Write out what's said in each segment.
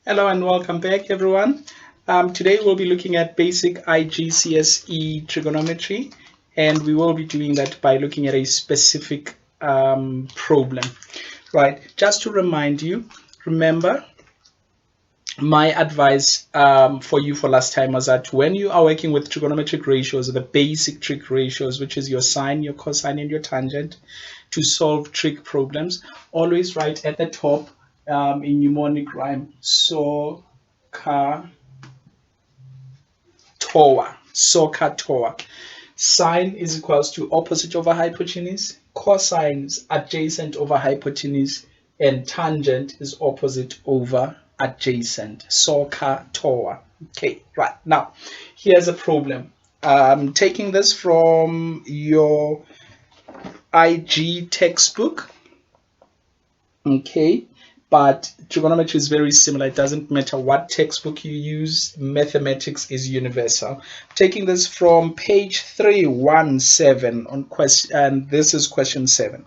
Hello and welcome back, everyone. Today we'll be looking at basic IGCSE trigonometry, and we will be doing that by looking at a specific problem. Right, just to remind you, remember my advice for you for last time was that when you are working with trigonometric ratios, the basic trig ratios, which is your sine, your cosine, and your tangent, to solve trig problems, always write at the top in mnemonic rhyme, SOHCAHTOA. Sine is equals to opposite over hypotenuse, cosine is adjacent over hypotenuse, and tangent is opposite over adjacent. SOHCAHTOA. Okay, right. Now, here's a problem. Taking this from your IG textbook. Okay, but trigonometry is very similar. It doesn't matter what textbook you use. Mathematics is universal. Taking this from page 317 on question, and this is question 7.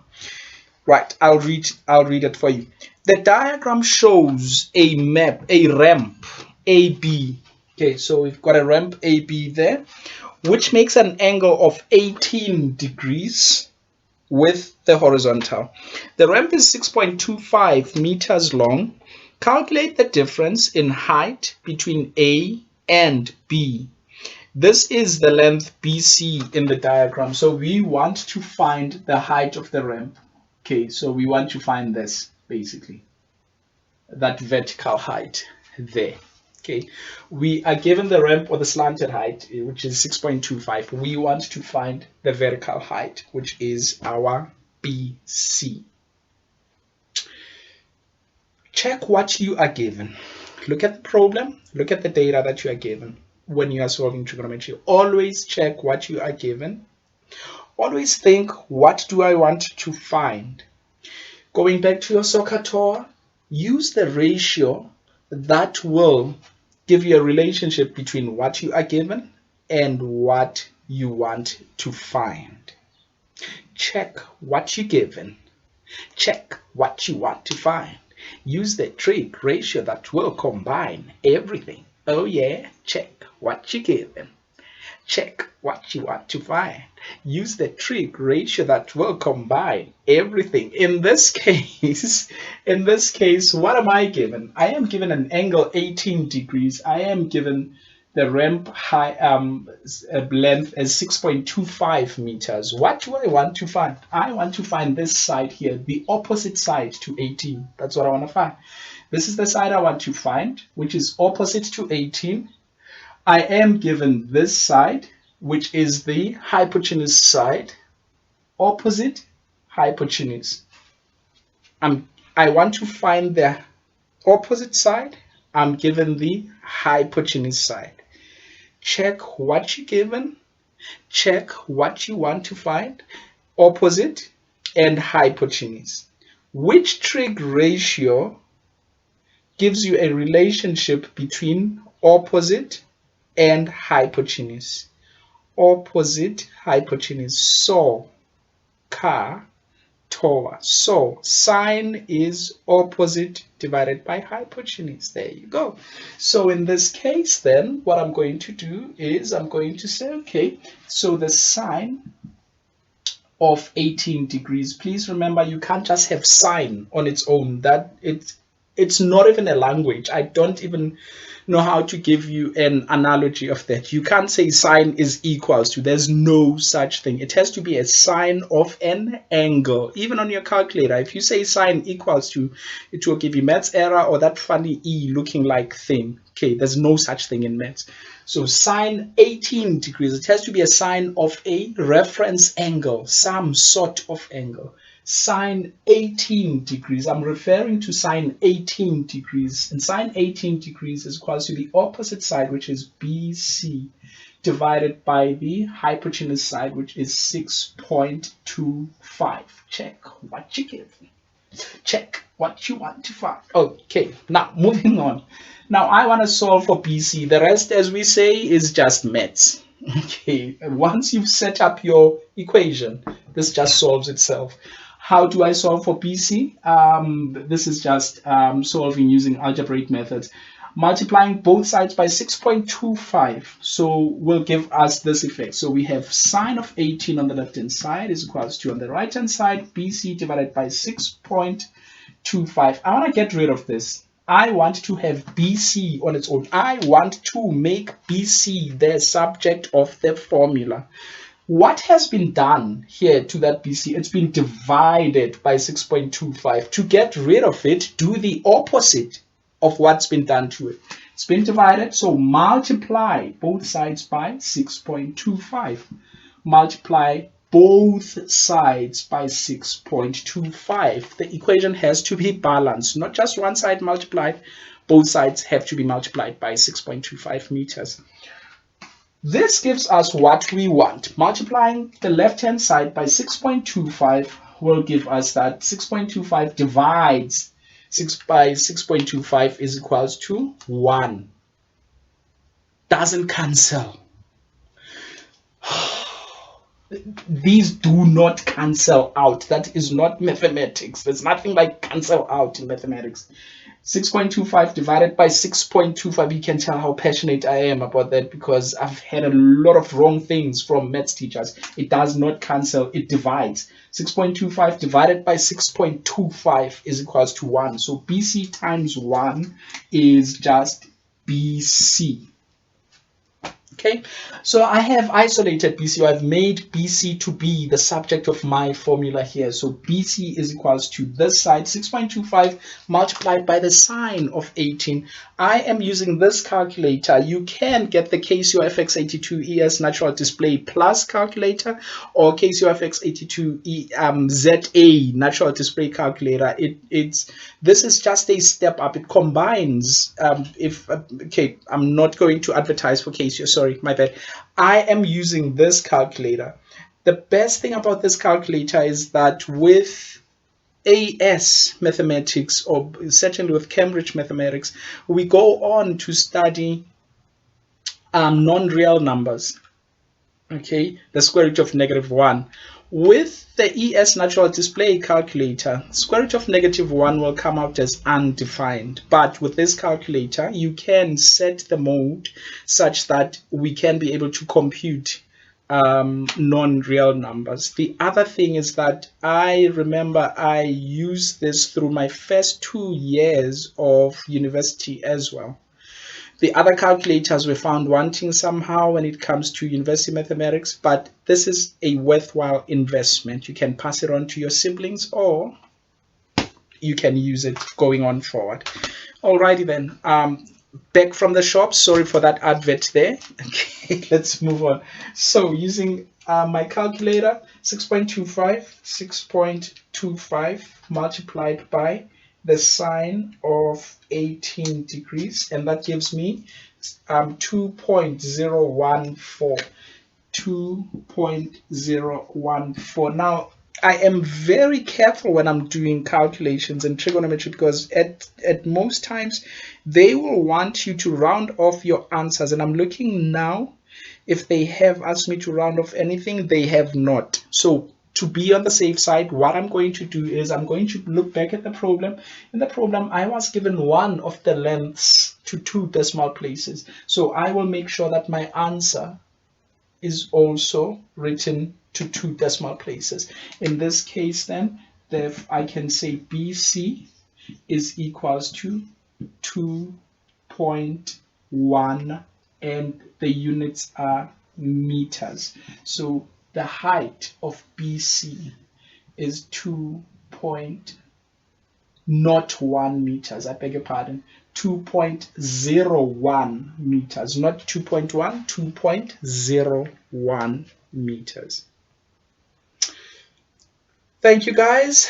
Right, I'll read it for you. The diagram shows a ramp AB. Okay, so we've got a ramp AB there, which makes an angle of 18 degrees with the horizontal. The ramp is 6.25 meters long. Calculate the difference in height between A and B. This is the length BC in the diagram. So we want to find the height of the ramp. Okay, so we want to find this, basically, that vertical height there. Okay, we are given the ramp or the slanted height, which is 6.25. We want to find the vertical height, which is our BC. Check what you are given. Look at the problem. Look at the data that you are given when you are solving trigonometry. Always check what you are given. Always think, what do I want to find? Going back to your SOHCAHTOA, use the ratio that will give you a relationship between what you are given and what you want to find. Check what you're given. Check what you want to find. Use the trig ratio that will combine everything. Oh yeah, check what you're given. Check what you want to find. Use the trig ratio that will combine everything. In this case, what am I given? I am given an angle 18 degrees. I am given the ramp length as 6.25 meters. What do I want to find? I want to find this side here, the opposite side to 18. That's what I want to find. This is the side I want to find, which is opposite to 18. I am given this side, which is the hypotenuse side, opposite hypotenuse. I want to find the opposite side. I'm given the hypotenuse side. Check what you're given. Check what you want to find. Opposite and hypotenuse. Which trig ratio gives you a relationship between opposite and hypotenuse? Opposite hypotenuse. SOHCAHTOA. So sine is opposite divided by hypotenuse. There you go. So in this case, then what I'm going to do is I'm going to say, okay, so the sine of 18 degrees. Please remember, you can't just have sine on its own. That it's not even a language. I don't even know how to give you an analogy of that. You can't say sine is equals to. There's no such thing. It has to be a sine of an angle. Even on your calculator, if you say sine equals to, it will give you maths error or that funny E looking like thing. Okay, there's no such thing in maths. So sine 18 degrees, it has to be a sine of a reference angle, some sort of angle. Sine 18 degrees, I'm referring to sine 18 degrees, and sine 18 degrees is equal to the opposite side, which is BC, divided by the hypotenuse side, which is 6.25. Check what you give. Check what you want to find. Okay, now moving on. Now I want to solve for BC. The rest, as we say, is just maths. Okay, and once you've set up your equation, this just solves itself. How do I solve for BC? This is just solving using algebraic methods. Multiplying both sides by 6.25, so will give us this effect. So we have sine of 18 on the left hand side is equals to, on the right hand side, BC divided by 6.25. I want to get rid of this. I want to have BC on its own. I want to make BC the subject of the formula. What has been done here to that BC? It's been divided by 6.25. To get rid of it, do the opposite of what's been done to it. It's been divided, so multiply both sides by 6.25. Multiply both sides by 6.25. The equation has to be balanced, not just one side multiplied. Both sides have to be multiplied by 6.25 meters. This gives us what we want. Multiplying the left-hand side by 6.25 will give us that 6.25 divides 6 by 6.25 is equals to 1. Doesn't cancel. These do not cancel out. That is not mathematics. There's nothing like cancel out in mathematics. 6.25 divided by 6.25. You can tell how passionate I am about that because I've had a lot of wrong things from maths teachers. It does not cancel, it divides. 6.25 divided by 6.25 is equals to 1. So BC times 1 is just BC. Okay, so I have isolated BC, or I've made BC to be the subject of my formula here. So BC is equals to this side, 6.25 multiplied by the sine of 18. I am using this calculator. You can get the KCOFX82 ES natural display plus calculator or KCOFX82 ZA natural display calculator. This is just a step up. It combines okay, I'm not going to advertise for KCO, sorry, my bad. I am using this calculator. The best thing about this calculator is that with AS mathematics, or certainly with Cambridge mathematics, we go on to study non-real numbers. Okay, the square root of -1. With the ES natural display calculator, square root of -1 will come out as undefined. But with this calculator, you can set the mode such that we can be able to compute non-real numbers. The other thing is that I remember I used this through my first 2 years of university as well. The other calculators were found wanting somehow when it comes to university mathematics, but this is a worthwhile investment. You can pass it on to your siblings or you can use it going on forward. Alrighty then, back from the shop. Sorry for that advert there. Okay, let's move on. So using my calculator, 6.25 multiplied by the sine of 18 degrees, and that gives me 2.014. 2.014. Now, I am very careful when I'm doing calculations in trigonometry because at most times they will want you to round off your answers, and I'm looking now if they have asked me to round off anything. They have not. So to be on the safe side, what I'm going to do is I'm going to look back at the problem. In the problem, I was given one of the lengths to 2 decimal places. So I will make sure that my answer is also written to 2 decimal places. In this case, then, I can say BC is equals to 2.1, and the units are meters. So the height of BC is 2.01 meters. I beg your pardon. 2.01 meters, not 2.1, 2.01 meters. Thank you, guys.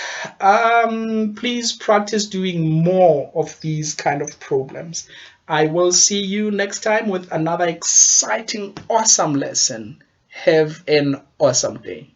Please practice doing more of these kind of problems. I will see you next time with another exciting, awesome lesson. Have an awesome day.